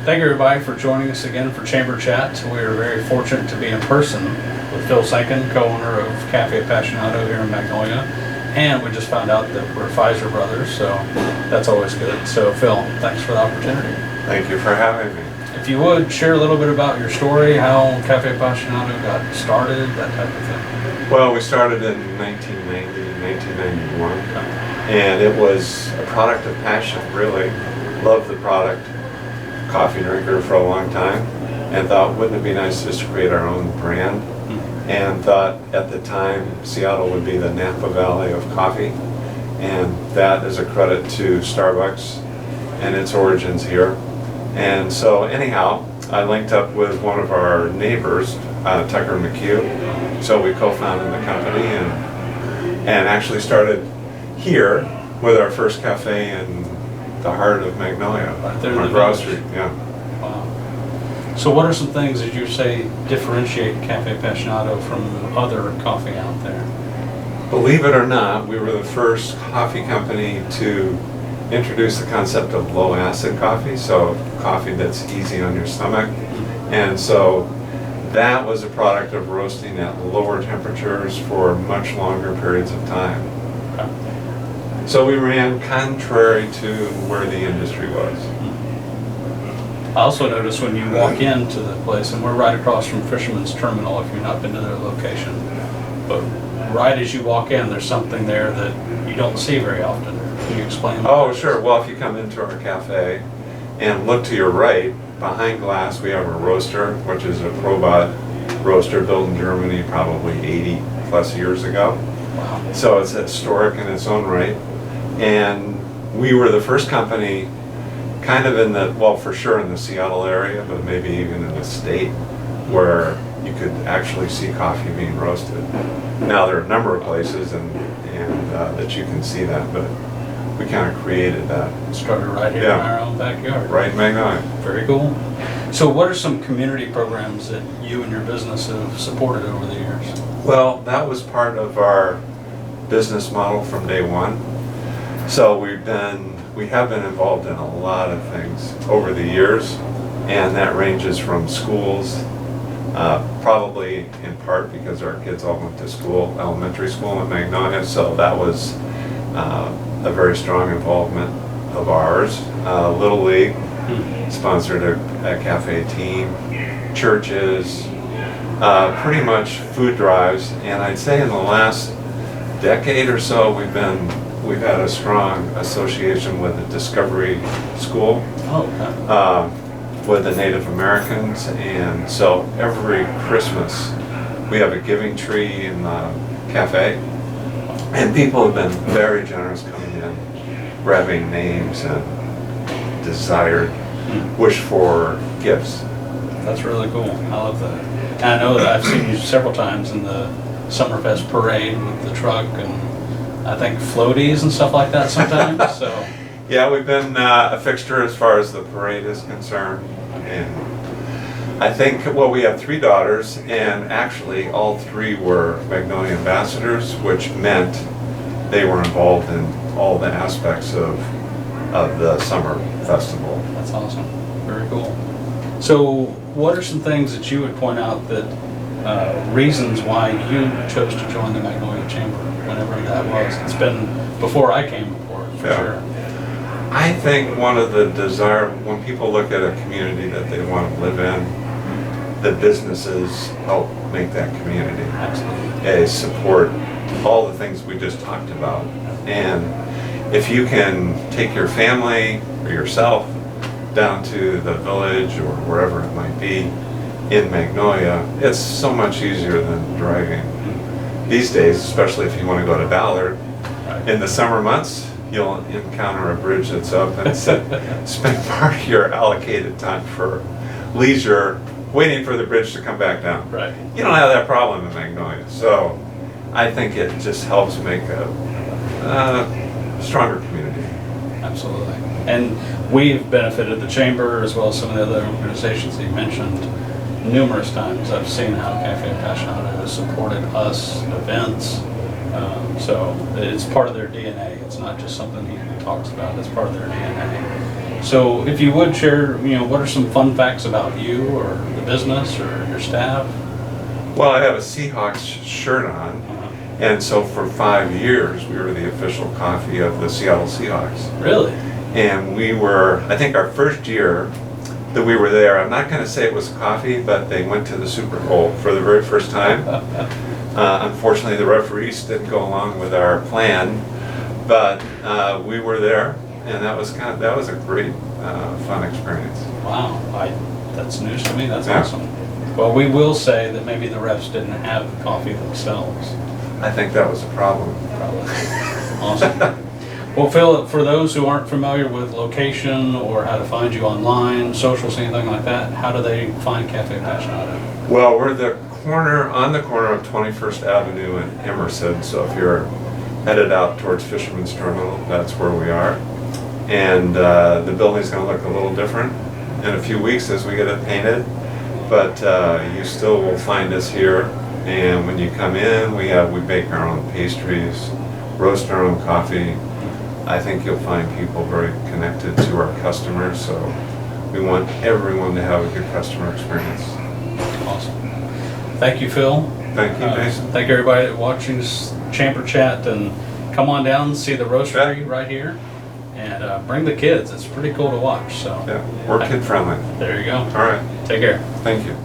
Thank you everybody for joining us again for Chamber Chat. We are very fortunate to be in person with Phil Sankin, co-owner of Caffe Appassionato here in Magnolia. And we just found out that we're Pfizer brothers, so that's always good. So Phil, thanks for the opportunity. Thank you for having me. If you would, share a little bit about your story, how Caffe Appassionato got started, that type of thing. Well, we started in 1991, and it was a product of passion, really. Loved the product, coffee drinker for a long time, and thought, wouldn't it be nice just to create our own brand? And thought at the time Seattle would be the Napa Valley of coffee, and that is a credit to Starbucks and its origins here. And so anyhow, I linked up with one of our neighbors, Tucker McHugh. So we co-founded the company and actually started here with our first cafe in the heart of Magnolia, right there on Broad Street. Yeah. Wow. So what are some things that you say differentiate Caffe Appassionato from other coffee out there? Believe it or not, we were the first coffee company to introduce the concept of low acid coffee, so coffee that's easy on your stomach. And so that was a product of roasting at lower temperatures for much longer periods of time. So we ran contrary to where the industry was. I also noticed when you walk into the place, and we're right across from Fisherman's Terminal if you've not been to their location, but right as you walk in, there's something there that you don't see very often. Can you explain that? Oh, sure. Well, if you come into our cafe and look to your right, behind glass, we have a roaster, which is a Probot roaster built in Germany probably 80 plus years ago. Wow. So it's historic in its own right. And we were the first company kind of in the, well, for sure in the Seattle area, but maybe even in the state, where you could actually see coffee being roasted. Now there are a number of places and that you can see that, but we kind of created that. Started right here in our own backyard. Right in Magnolia. Very cool. So what are some community programs that you and your business have supported over the years? Well, that was part of our business model from day one. So we have been involved in a lot of things over the years, and that ranges from schools, probably in part because our kids all went to school, elementary school in Magnolia, so that was a very strong involvement of ours. Little League sponsored a cafe team, churches, pretty much food drives, and I'd say in the last decade or so we've had a strong association with the Discovery School. Oh, okay. With the Native Americans, and so every Christmas we have a giving tree in the cafe, and people have been very generous coming in, grabbing names and desired wish for gifts. That's really cool. I love that. And I know that I've seen you several times in the Summerfest parade with the truck and I think floaties and stuff like that sometimes. So yeah, we've been a fixture as far as the parade is concerned. And I think, well, we have 3 daughters, and actually all 3 were Magnolia ambassadors, which meant they were involved in all the aspects of the summer festival. That's awesome. Very cool. So what are some things that you would point out that reasons why you chose to join the Magnolia Chamber, whenever that was? It's been before I came aboard, for sure. I think one of the when people look at a community that they want to live in, the businesses help make that community. Absolutely. They support all the things we just talked about. And if you can take your family or yourself down to the village or wherever it might be in Magnolia, it's so much easier than driving. These days, especially if you want to go to Ballard, in the summer months, you'll encounter a bridge that's up and spend part of your allocated time for leisure waiting for the bridge to come back down. Right. You don't have that problem in Magnolia. So I think it just helps make a stronger community. Absolutely. And we've benefited the Chamber as well as some of the other organizations that you mentioned numerous times. I've seen how Caffe Appassionato has supported us, events. So it's part of their DNA. It's not just something he talks about, it's part of their DNA. So if you would share, what are some fun facts about you or the business or your staff? Well, I have a Seahawks shirt on, and so for 5 years, we were the official coffee of the Seattle Seahawks. Really? And we were, I think our first year that we were there, I'm not gonna say it was coffee, but they went to the Super Bowl for the very first time. Unfortunately, the referees didn't go along with our plan, but we were there, and that was a great, fun experience. Wow, that's news to me. That's Yeah. awesome. Well, we will say that maybe the refs didn't have coffee themselves. I think that was a problem. Probably. Awesome. Well, Phil, for those who aren't familiar with location or how to find you online, socials, anything like that, how do they find Caffe Appassionato? Well, we're on the corner of 21st Avenue and Emerson, so if you're headed out towards Fisherman's Terminal, that's where we are. And the building's gonna look a little different in a few weeks as we get it painted, but you still will find us here. And when you come in, we bake our own pastries, roast our own coffee. I think you'll find people very connected to our customers, so we want everyone to have a good customer experience. Awesome. Thank you, Phil. Thank you, Mason. Thank everybody watching this Chamber Chat, and come on down and see the roastery right here, and bring the kids. It's pretty cool to watch. So Yeah, we're kid friendly. there you go. All right, Take care. thank you.